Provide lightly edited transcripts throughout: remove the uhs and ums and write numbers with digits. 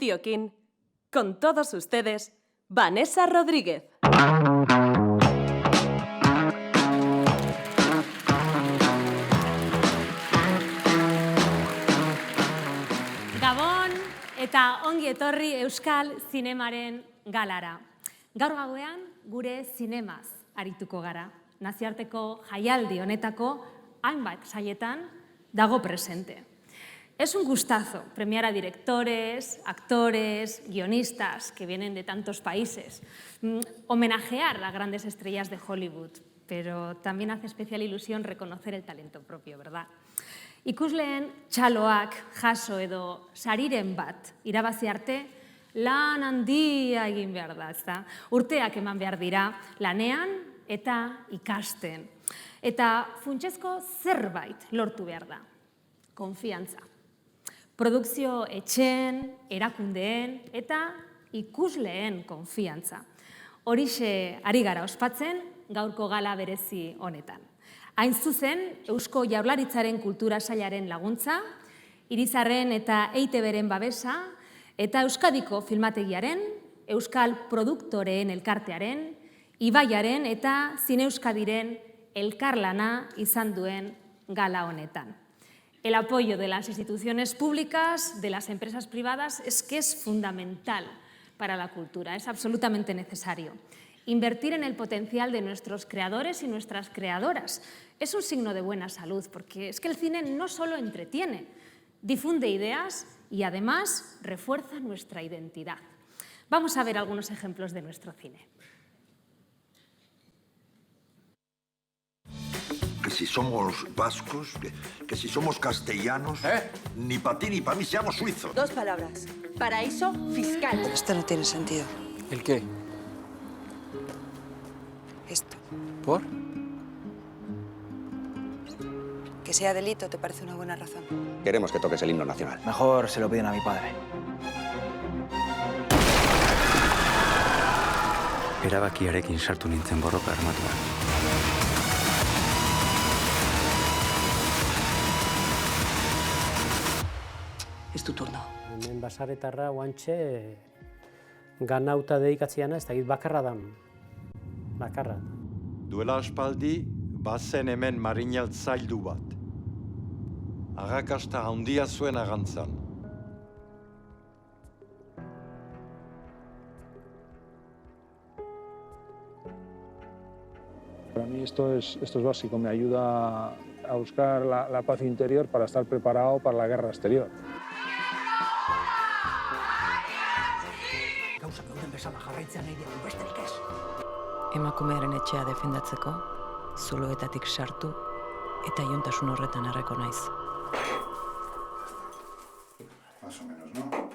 guztiokin, con todos ustedes, Vanessa Rodríguez. Gabon eta ongi etorri Euskal Zinemaren galara. Gaur gauean gure zinemaz arituko gara. Nazioarteko jaialdi honetako hainbat saietan dago presente. Es un gustazo premiar a directores, actores, guionistas que vienen de tantos países, homenajear a grandes estrellas de Hollywood, pero también hace especial ilusión reconocer el talento propio, ¿verdad? Ikusleen txaloak jaso edo sariren bat irabazi arte lan handia egin behar da, ezta? Urteak eman behar dira lanean eta ikasten. Eta funtsezko zerbait lortu behar da. Konfiantza. Produkzio etxeen, erakundeen eta ikusleen konfiantza. Horixe ari gara ospatzen gaurko gala berezi honetan. Hain zuzen, Eusko Jaurlaritzaren Kultura Sailaren laguntza, Irizarren eta EITB-ren babesa, eta Euskadiko Filmategiaren, Euskal Produktoreen Elkartearen, Ibaiaren eta Zineuskadiren elkarlana izan duen gala honetan. El apoyo de las instituciones públicas, de las empresas privadas, es que es fundamental para la cultura, es absolutamente necesario. Invertir en el potencial de nuestros creadores y nuestras creadoras es un signo de buena salud, porque es que el cine no solo entretiene, difunde ideas y además refuerza nuestra identidad. Vamos a ver algunos ejemplos de nuestro cine. Que si somos vascos, que si somos castellanos, ni para ti ni para mí seamos suizos. Dos palabras. Paraíso fiscal. Esto no tiene sentido. ¿El qué? Esto. ¿Por? Que sea delito, ¿te parece una buena razón? Queremos que toques el himno nacional. Mejor se lo piden a mi padre. Erabakiarekin sartu nintzen borroka armatuan. Es tu turno. Hemen basaretarra guantxe ganauta dedikatziana, ez dakit bakarra dan. Bakarra. Duela aspaldi, bazen hemen marinel zaildu bat. Arrakasta handia zuen arantzan. Para mí esto es básico, me ayuda a buscar la paz interior para estar preparado para la guerra exterior. Gauzak gauden bezala jarraitzea nahi dugu besterik ez. Emakumearen etxea defendatzeko, zuloetatik sartu eta iluntasun horretan erreko naiz. Más o menos, ¿no?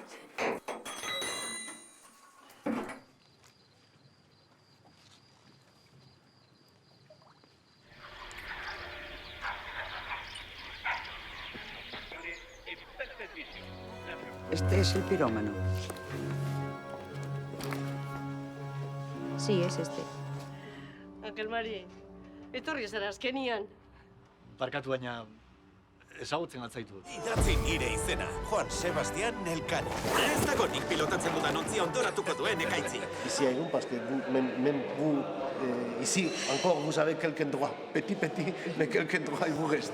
Este es el pirómano. Sí, es este. Ankel Mari, etorri zara azkenian. Barkatu baina ezagutzen atzaitu. Idatzi nire izena, Juan Sebastián Elkano. Ez dago nik pilotatzen dudan ontzia ondoratuko duen ekaitzi. Ici à Lyon parce que même vous, ici, encore vous avez quelques droits. Petit, mais quelques droits il vous reste.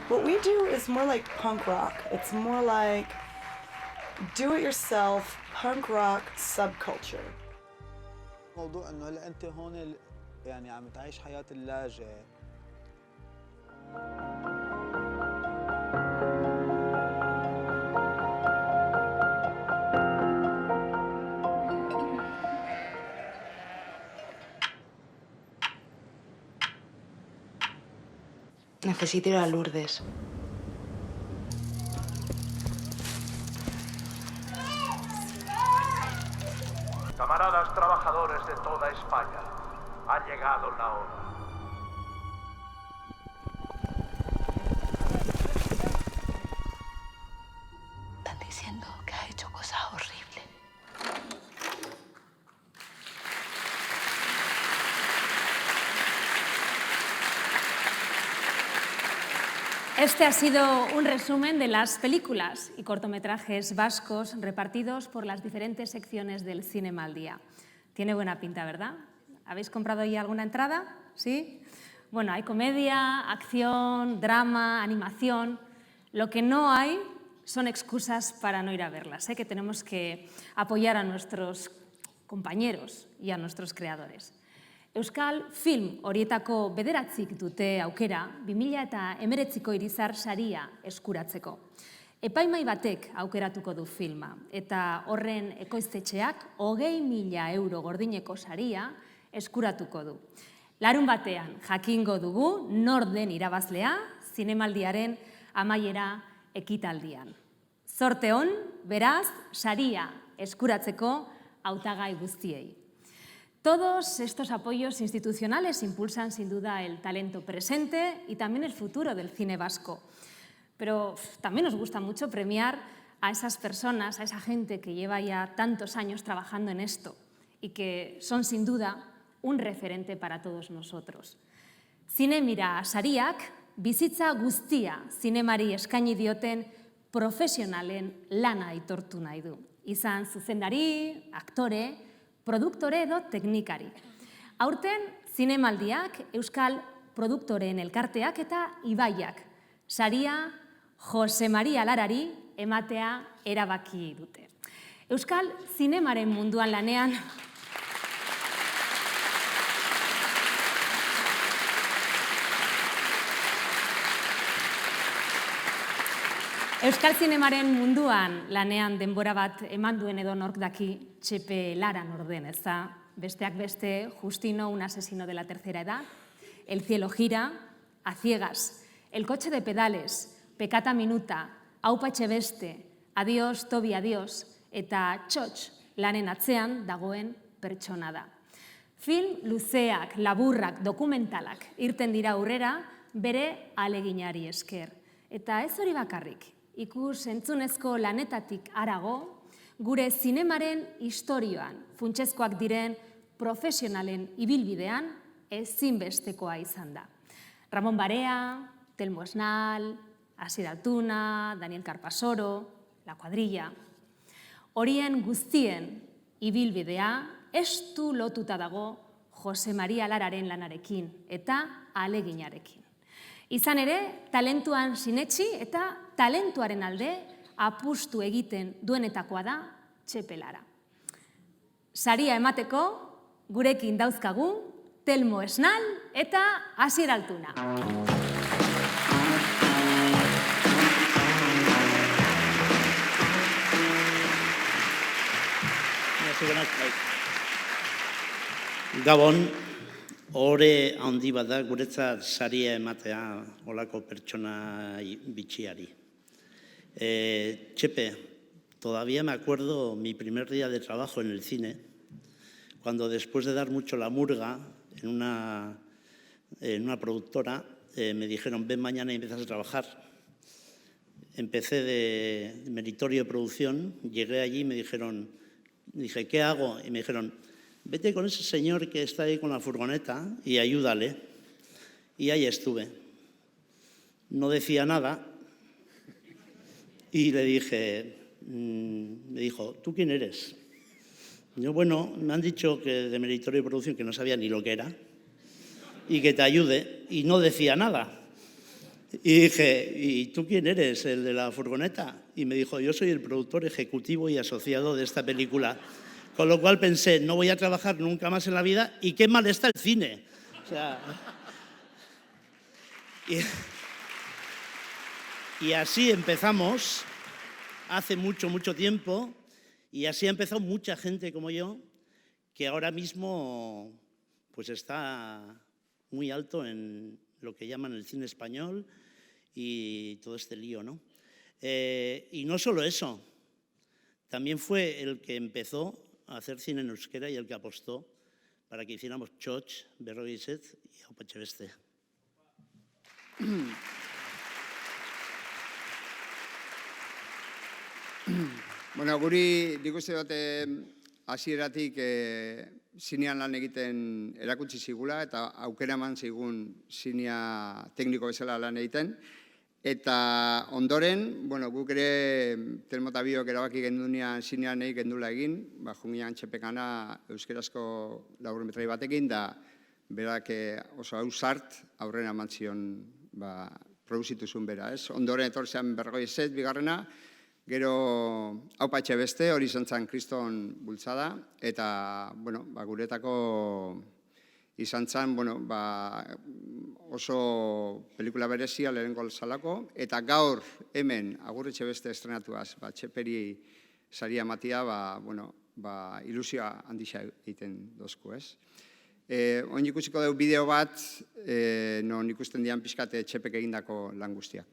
What we do is more like punk rock. It's more like do-it-yourself punk rock subculture. موضوع انه هلا انت هون يعني عم تعيش حياة اللاجئ. Necesito ir a Lourdes. Camaradas trabajadores de toda España, ha llegado la hora. Están diciendo que ha hecho cosas horribles. Este ha sido un resumen de las películas y cortometrajes vascos repartidos por las diferentes secciones del Cinema al Día. Tiene buena pinta, ¿verdad? ¿Habéis comprado ya alguna entrada? ¿Sí? Bueno, hay comedia, acción, drama, animación. Lo que no hay son excusas para no ir a verlas, que tenemos que apoyar a nuestros compañeros y a nuestros creadores. Euskal Film horietako 9 dute aukera 2019ko Irizar saria eskuratzeko. Epaimai batek aukeratuko du filma, eta horren ekoiztetxeak 20.000 euro gordineko saria eskuratuko du. Larun batean jakingo dugu nor den irabazlea zinemaldiaren amaiera ekitaldian. Zorte on, beraz, saria eskuratzeko hautagai guztiei. Todos estos apoyos institucionales impulsan sin duda el talento presente y también el futuro del cine vasco. Pero también nos gusta mucho premiar a esas personas, a esa gente que lleva ya tantos años trabajando en esto y que son sin duda un referente para todos nosotros. Zinemira sariak bizitza guztia zinemari eskaini dioten profesionalen lana aitortu nahi du. Izan zuzendari, aktore, produktore edo teknikari. Aurten, zinemaldiak, Euskal Produktoreen Elkarteak eta Ibaiak saria Jose Maria Larari ematea erabaki dute. Euskal zinemaren munduan lanean Euskal zinemaren munduan lanean denbora bat eman duen edo nork daki Txepe Lara norden, ez da? Besteak beste, Justino, un asesino de la tercera edad, El cielo gira, A ciegas, El coche de pedales, Pecata minuta, Aupa Etxebeste, Adiós, Tobi, adiós, eta Txotx lanen atzean dagoen pertsona da. Film luzeak, laburrak, dokumentalak irten dira aurrera bere aleginari esker. Eta ez hori bakarrik. Ikus entzunezko lanetatik harago, gure zinemaren istorioan, funtsezkoak diren profesionalen ibilbidean ezinbestekoa izan da. Ramon Barea, Telmo Esnal, Asier Altuna, Daniel Carpasoro, La Cuadrilla. Horien guztien ibilbidea estu lotuta dago Jose Maria Lararen lanarekin eta aleginarekin. Izan ere, talentuan sinetsi eta talentuaren alde apustu egiten duenetakoa da Txepe Lara. Saria emateko gurekin dauzkagu Telmo Esnal eta Asier Altuna. Gabon, ohore handi bat da guretzat saria ematea olako pertsona bitxiari. Txepe, todavía me acuerdo mi primer día de trabajo en el cine, cuando después de dar mucho la murga en una productora, me dijeron, ven mañana y empiezas a trabajar. Empecé de meritorio de producción, llegué allí y me dijeron, dije, ¿qué hago? Y me dijeron, vete con ese señor que está ahí con la furgoneta y ayúdale. Y ahí estuve. No decía nada y le dije, me dijo, ¿tú quién eres? Yo, bueno, me han dicho que de meritorio de producción, que no sabía ni lo que era, y que te ayude, y no decía nada. Y dije, ¿y tú quién eres, el de la furgoneta? Y me dijo, yo soy el productor ejecutivo y asociado de esta película. Con lo cual pensé, no voy a trabajar nunca más en la vida y qué mal está el cine. O sea, y así empezamos, hace mucho, mucho tiempo, y así ha empezado mucha gente como yo, que ahora mismo pues está muy alto en lo que llaman el cine español y todo este lío, ¿no? Y no solo eso, también fue el que empezó a hacer cine en euskera y el que apostó para que hiciéramos Txotx, Berrogei Set y Aupa Etxebeste. Bueno, guri dikuste dute hasieratik zinean lan egiten erakutsi zigula eta aukera eman zigun zinea tekniko bezala lan egiten. Eta ondoren, guk ere Telmo eta biok erabaki gendunean zinean nahi gendula egin, jungian txepekana euskerazko laburmetrai batekin, da berak oso hausart aurrena eman zion produzitu zuen bera. Ondoren etorzean Bergoi Zet, bigarrena, gero Aupa etxe beste, hori izan zen Kriston bultzada, eta guretako izan zen oso pelikula berezia lehenengo zalako, eta gaur hemen Agur etxe beste estrenatuaz, txeperi saria ematia, ilusioa handia egiten dozku, ez? Oin ikusiko dugu bideo bat, non ikusten dian pixkate txepek egindako lan guztiak.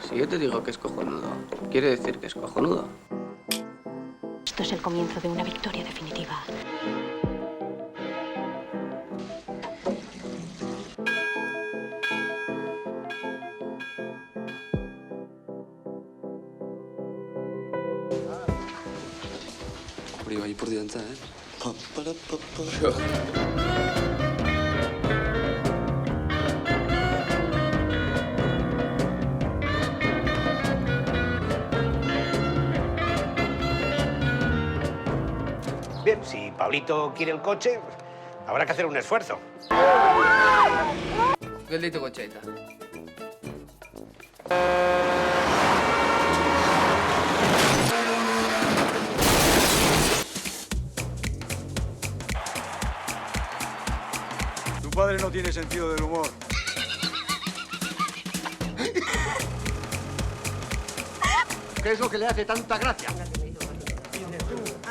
Si yo te digo que es cojonudo, quiere decir que es cojonudo. Esto es el comienzo de una victoria definitiva. Hori bai ipurdiantza, Bien, si Pablito quiere el coche, habrá que hacer un esfuerzo. Gelditu kotxeita. Tu padre no tiene sentido del humor. ¿Qué es lo que le hace tanta gracia?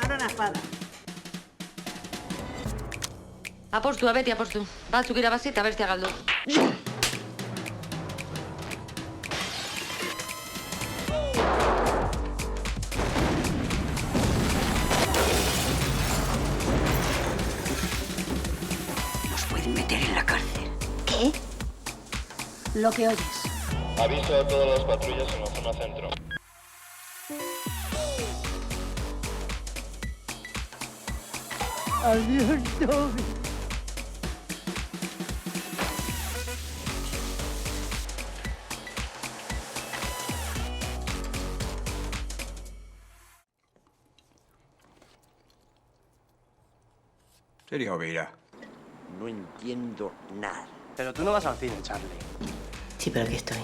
Ahora una espada. Apostu, beti apostu. Batzuk irabazi eta bestea galdu. Nos pueden meter en la cárcel. ¿Qué? Lo que oyes. Aviso a todas las patrullas en la zona centro. Adiós, Toby. Sería Oveira. No entiendo nada. Pero tú no vas al cine, Charlie. Sí, pero aquí estoy.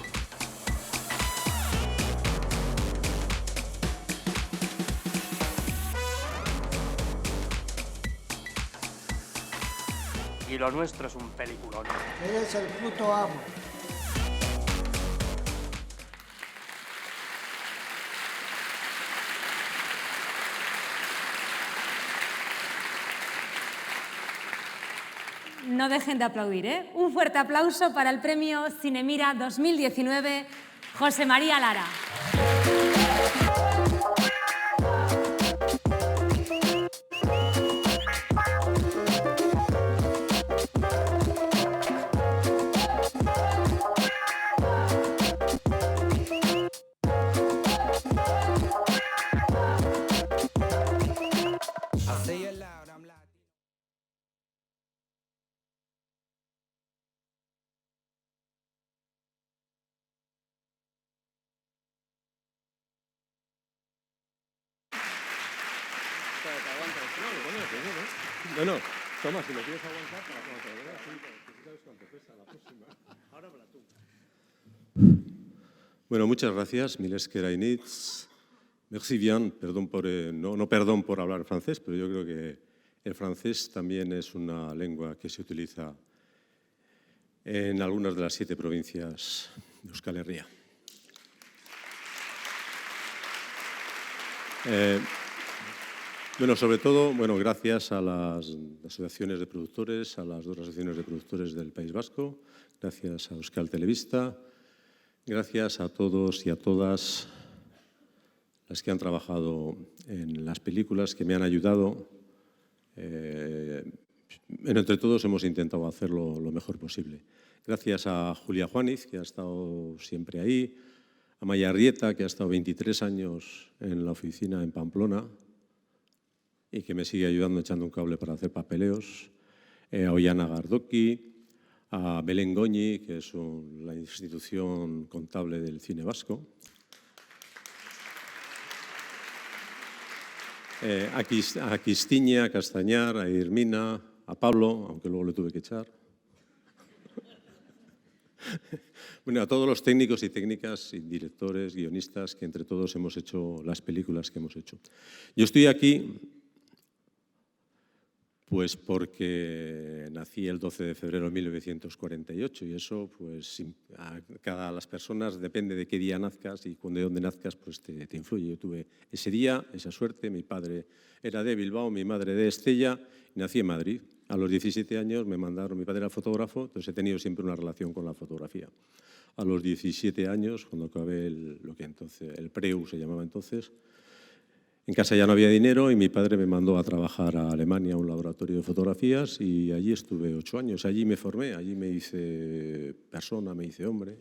Y lo nuestro es un peliculón. Eres el puto amo. No dejen de aplaudir, ¿eh? Un fuerte aplauso para el premio Cinemira 2019, José María Lara. No, toma, si lo quieres aguantar para cuando te lo veas, si sabes cuánto pesa la próxima. Ahora habla tú. Bueno, muchas gracias, Milesker Ainitz. Merci bien, perdón por, no perdón por hablar francés, pero yo creo que el francés también es una lengua que se utiliza en algunas de las 7 provincias de Euskal Herria. Bueno, sobre todo, gracias a las asociaciones de productores, a las 2 asociaciones de productores del País Vasco, gracias a Euskal Telebista, gracias a todos y a todas las que han trabajado en las películas, que me han ayudado. Entre todos hemos intentado hacerlo lo mejor posible. Gracias a Julia Juaniz, que ha estado siempre ahí, a Maya Arrieta, que ha estado 23 años en la oficina en Pamplona, y que me sigue ayudando echando un cable para hacer papeleos, a Ollana Gardoki, a Belén Goñi, que es la institución contable del cine vasco, a Cristiña, a Castañar, a Irmina, a Pablo, aunque luego le tuve que echar. Bueno, a todos los técnicos y técnicas, y directores, guionistas, que entre todos hemos hecho las películas que hemos hecho. Yo estoy aquí pues porque nací el 12 de febrero de 1948 y eso, pues, a las personas depende de qué día nazcas y de dónde nazcas, pues te influye. Yo tuve ese día, esa suerte. Mi padre era de Bilbao, mi madre de Estella, y nací en Madrid. A los 17 años me mandaron, mi padre era fotógrafo, entonces he tenido siempre una relación con la fotografía. A los 17 años, cuando acabé lo que entonces, el PREU se llamaba entonces, en casa ya no había dinero y mi padre me mandó a trabajar a Alemania a un laboratorio de fotografías y allí estuve 8 años. Allí me formé, allí me hice persona, me hice hombre.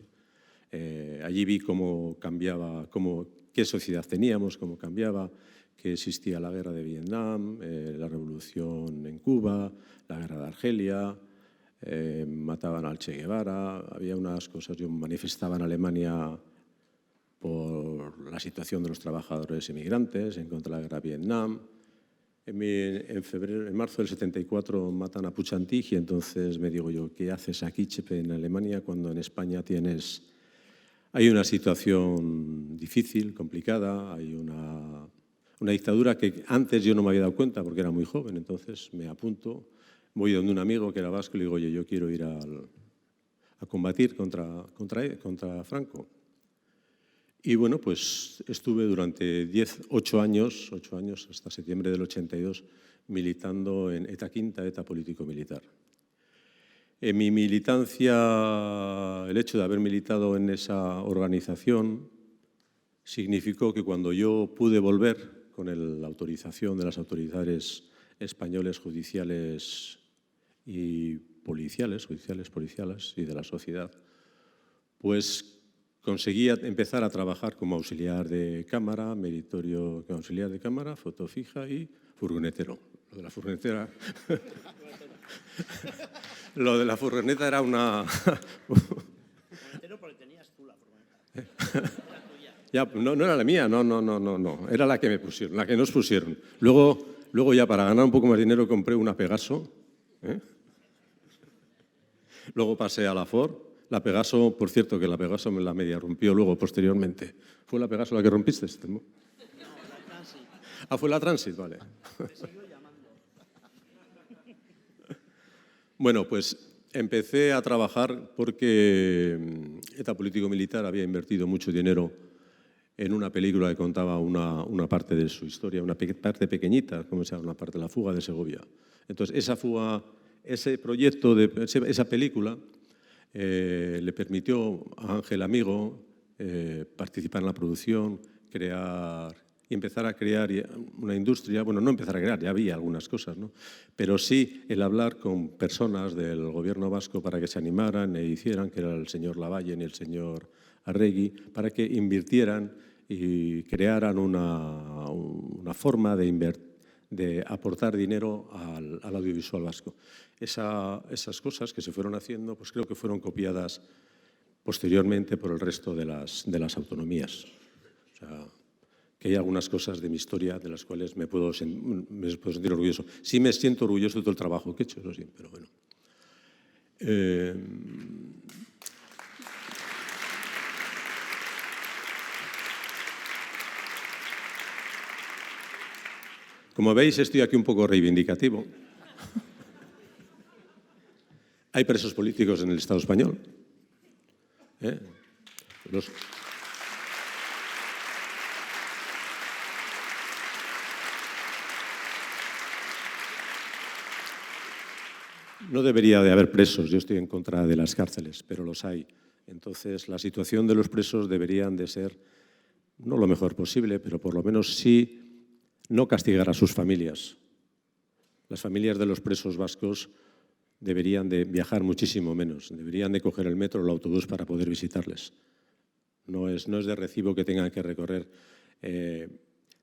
Allí vi cómo cambiaba, qué sociedad teníamos, cómo cambiaba, que existía la guerra de Vietnam, la revolución en Cuba, la guerra de Argelia, mataban al Che Guevara, había unas cosas. Yo manifestaba en Alemania por la situación de los trabajadores emigrantes, en contra de la guerra de Vietnam. En marzo del 74 matan a Puig-Antich y entonces me digo yo, ¿qué haces aquí, Chepe, en Alemania, cuando en España hay una situación difícil, complicada, hay una dictadura que antes yo no me había dado cuenta porque era muy joven? Entonces me apunto, voy donde un amigo que era vasco y le digo, oye, yo quiero ir a combatir contra Franco. Y bueno, pues estuve durante 8 años, hasta septiembre del 82, militando en ETA Quinta, ETA político-militar. En mi militancia, el hecho de haber militado en esa organización significó que cuando yo pude volver con la autorización de las autoridades españoles judiciales y policiales y de la sociedad, pues conseguí empezar a trabajar como auxiliar de cámara, meritorio auxiliar de cámara, foto fija y furgonetero. Lo de la furgonetera... Lo de la furgoneta era una... Furgonetero porque tenías tú la furgoneta. Ya, no era la mía, no. Era la que me pusieron, la que nos pusieron. Luego ya para ganar un poco más de dinero compré una Pegaso. Luego pasé a la Ford. La Pegaso, por cierto, que la Pegaso me la media rompió luego, posteriormente. ¿Fue la Pegaso la que rompiste? No, la Transit. Ah, fue la Transit, vale. Me siguió llamando. Bueno, pues empecé a trabajar porque ETA político-militar había invertido mucho dinero en una película que contaba una parte de su historia, una parte pequeñita, como se llama, una parte de la fuga de Segovia. Entonces, esa fuga, ese proyecto, esa película, le permitió a Ángel Amigo participar en la producción, y empezar a crear una industria. Bueno, no empezar a crear, ya había algunas cosas, ¿no? Pero sí el hablar con personas del gobierno vasco para que se animaran e hicieran, que era el señor Lavallen y el señor Arregui, para que invirtieran y crearan una forma de aportar dinero al audiovisual vasco. Esas cosas que se fueron haciendo, pues creo que fueron copiadas posteriormente por el resto de las autonomías. O sea, que hay algunas cosas de mi historia de las cuales me puedo sentir orgulloso. Sí me siento orgulloso de todo el trabajo que he hecho, eso sí, pero bueno. Como veis, estoy aquí un poco reivindicativo. Hay presos políticos en el Estado español. No debería de haber presos, yo estoy en contra de las cárceles, pero los hay. Entonces, la situación de los presos deberían de ser, no lo mejor posible, pero por lo menos sí no castigar a sus familias. Las familias de los presos vascos deberían de viajar muchísimo menos, deberían de coger el metro o el autobús para poder visitarles. No es de recibo que tengan que recorrer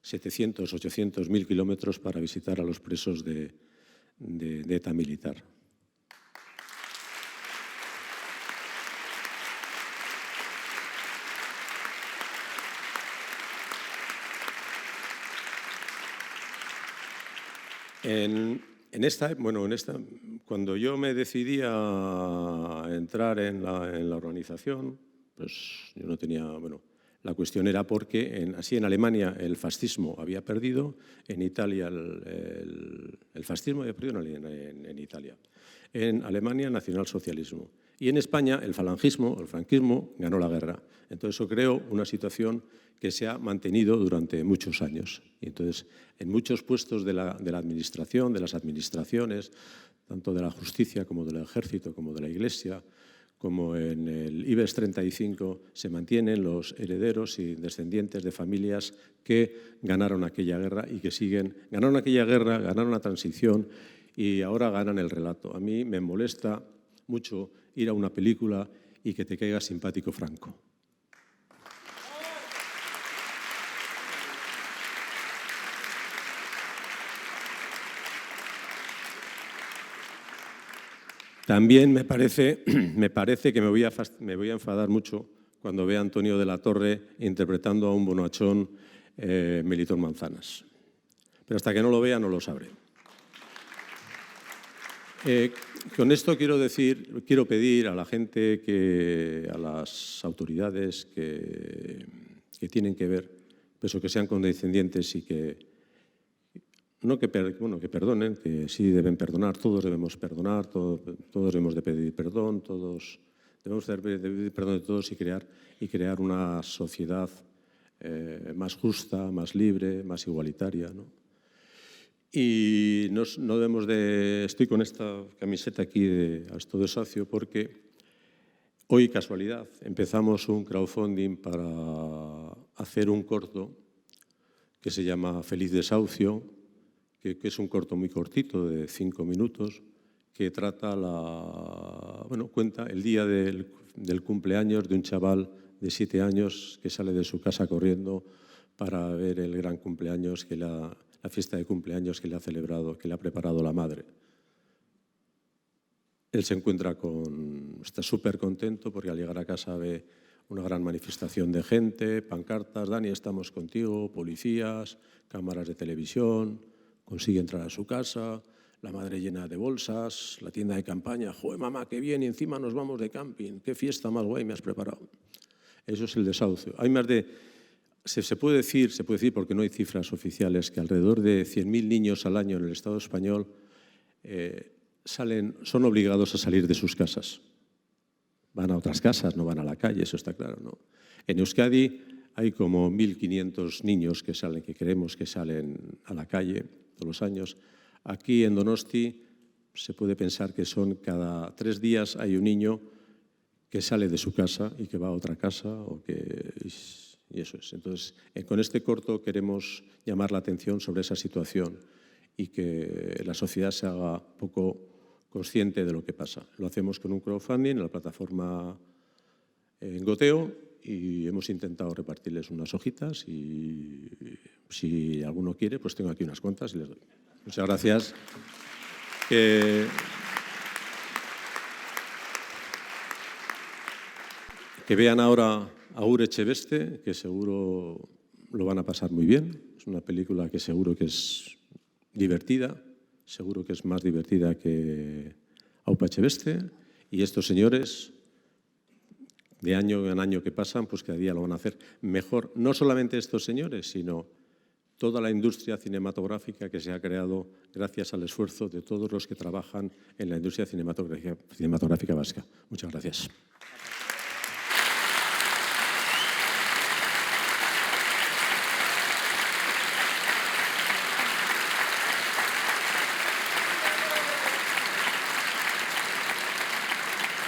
700, 800, 1000 kilómetros para visitar a los presos de ETA militar. Cuando yo me decidí a entrar en la organización, pues yo no tenía, la cuestión era porque así en Alemania el fascismo había perdido, en Italia el fascismo había perdido en Italia, en Alemania el nacionalsocialismo y en España el falangismo, el franquismo, ganó la guerra. Entonces eso creó una situación que se ha mantenido durante muchos años. Y entonces, en muchos puestos de la administración, de las administraciones, tanto de la justicia como del ejército, como de la iglesia, como en el IBEX 35, se mantienen los herederos y descendientes de familias que ganaron aquella guerra y que ganaron aquella guerra, ganaron la transición y ahora ganan el relato. A mí me molesta mucho ir a una película y que te caiga simpático Franco. También me parece que me voy a enfadar mucho cuando vea a Antonio de la Torre interpretando a un bonachón Melitón Manzanas. Pero hasta que no lo vea no lo sabré. Con esto quiero pedir a la gente, a las autoridades que tienen que ver, pues, que sean condescendientes y que perdonen, que sí deben perdonar, todos debemos perdonar, todos debemos de pedir perdón, todos debemos de pedir perdón de todos y crear una sociedad más justa, más libre, más igualitaria, ¿no? Y no debemos de... Estoy con esta camiseta aquí de Asto de Sacio porque hoy, casualidad, empezamos un crowdfunding para hacer un corto que se llama Feliz Desahucio, que es un corto muy cortito de 5 minutos, que trata cuenta el día del cumpleaños de un chaval de 7 años que sale de su casa corriendo para ver el gran cumpleaños, la fiesta de cumpleaños que le ha celebrado, que le ha preparado la madre. Él se encuentra está súper contento porque al llegar a casa ve una gran manifestación de gente, pancartas, Dani, estamos contigo, policías, cámaras de televisión. Consigue entrar a su casa, la madre llena de bolsas, la tienda de campaña. ¡Joder, mamá, qué bien! Y encima nos vamos de camping. ¡Qué fiesta más guay me has preparado! Eso es el desahucio. Hay más de... Se puede decir, porque no hay cifras oficiales, que alrededor de 100.000 niños al año en el Estado español son obligados a salir de sus casas. Van a otras casas, no van a la calle, eso está claro, ¿no? En Euskadi hay como 1.500 niños que creemos que salen a la calle todos los años. Aquí en Donosti se puede pensar que cada 3 días hay un niño que sale de su casa y que va a otra casa y eso es. Entonces, con este corto queremos llamar la atención sobre esa situación y que la sociedad se haga poco consciente de lo que pasa. Lo hacemos con un crowdfunding en la plataforma en Goteo y hemos intentado repartirles unas hojitas y si alguno quiere, pues tengo aquí unas cuantas y les doy. Muchas gracias. Que vean ahora Agur Echebeste, que seguro lo van a pasar muy bien. Es una película que seguro que es divertida, seguro que es más divertida que Aupa Echebeste. Y estos señores, de año en año que pasan, pues cada día lo van a hacer mejor. No solamente estos señores, sino toda la industria cinematográfica que se ha creado gracias al esfuerzo de todos los que trabajan en la industria cinematográfica vasca. Muchas gracias.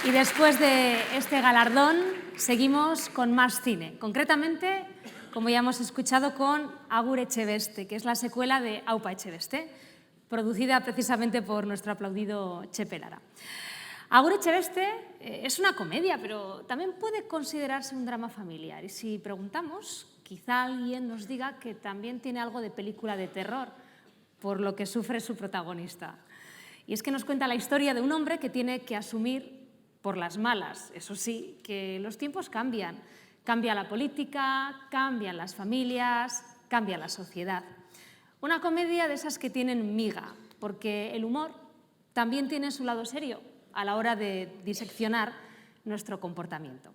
Y después de este galardón, seguimos con más cine. Concretamente, como ya hemos escuchado, con Agur Echebeste, que es la secuela de Aupa Echebeste, producida precisamente por nuestro aplaudido Chepe Lara. Agur Echebeste es una comedia, pero también puede considerarse un drama familiar. Y si preguntamos quizá alguien nos diga que también tiene algo de película de terror, por lo que sufre su protagonista. Y es que nos cuenta la historia de un hombre que tiene que asumir por las malas, eso sí, que los tiempos cambian. Cambia la política, cambian las familias, cambia la sociedad. Una comedia de esas que tienen miga, porque el humor también tiene su lado serio a la hora de diseccionar nuestro comportamiento.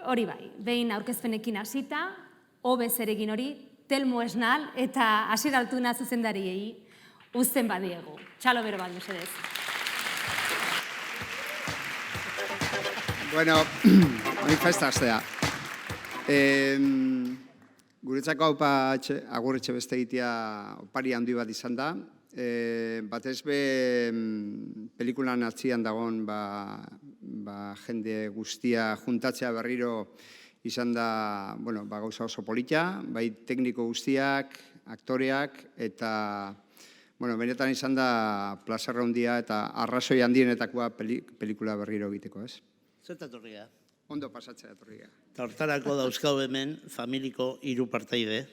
Hori bai, behin aurkezpenekin hasita, hobe zeregin hori, Telmo Esnal eta Asier Altuna zuzendariei uzten badiegu. Txalo bero bat, mesedez. Bueno, manifestaztea. Guretzako haupa agurretxe beste egitea opari handi bat izan da. Batez be pelikulan atzian dagoen jende guztia juntatzea berriro izan da gauza oso polita, bai tekniko guztiak, aktoreak, eta benetan izan da plazarra handia eta arrazoi handienetakoa pelikula berriro egiteko, ez? Zertatorria? Ondo pasatzea etorria. Eta hortarako dauzkau hemen familiko 3 partaide.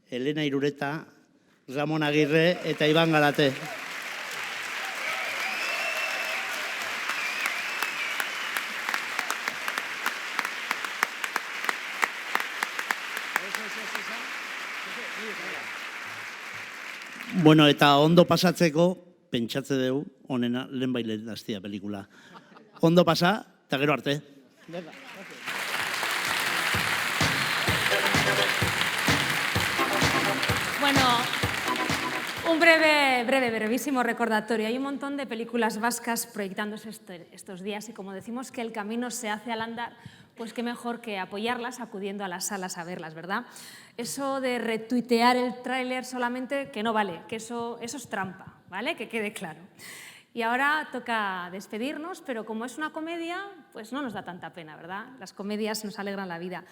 Elena Irureta, Ramon Agirre eta Iban Galate. Bueno, eta ondo pasatzeko, pentsatze dugu, honena lehen bailen daztia pelikula. Ondo pasa, eta gero arte. Bueno, un brevísimo recordatorio. Hay un montón de películas vascas proyectándose estos días y como decimos que el camino se hace al andar, pues qué mejor que apoyarlas acudiendo a las salas a verlas, ¿verdad? Eso de retuitear el tráiler solamente, que no vale, que eso es trampa, ¿vale? Que quede claro. Y ahora toca despedirnos, pero como es una comedia, pues no nos da tanta pena, ¿verdad? Las comedias nos alegran la vida.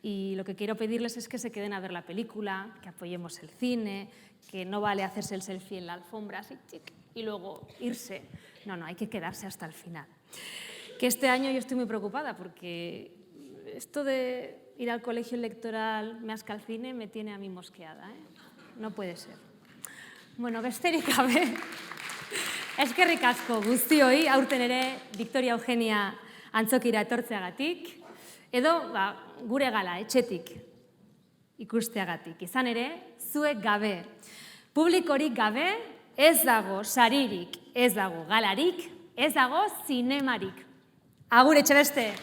Y lo que quiero pedirles es que se queden a ver la película, que apoyemos el cine, que no vale hacerse el selfie en la alfombra así, chic, y luego irse. No, hay que quedarse hasta el final. Que este año yo estoy muy preocupada porque esto de ir al colegio electoral más que al cine me tiene a mí mosqueada, ¿eh? No puede ser. Bueno, besterik gabe. Eskerrik asko guztioi, aurten ere Victoria Eugenia antzokira etortzeagatik, edo gure gala etxetik ikusteagatik. Izan ere, zuek gabe, publikorik gabe, ez dago saririk, ez dago galarik, ez dago zinemarik. Agur Etxebeste!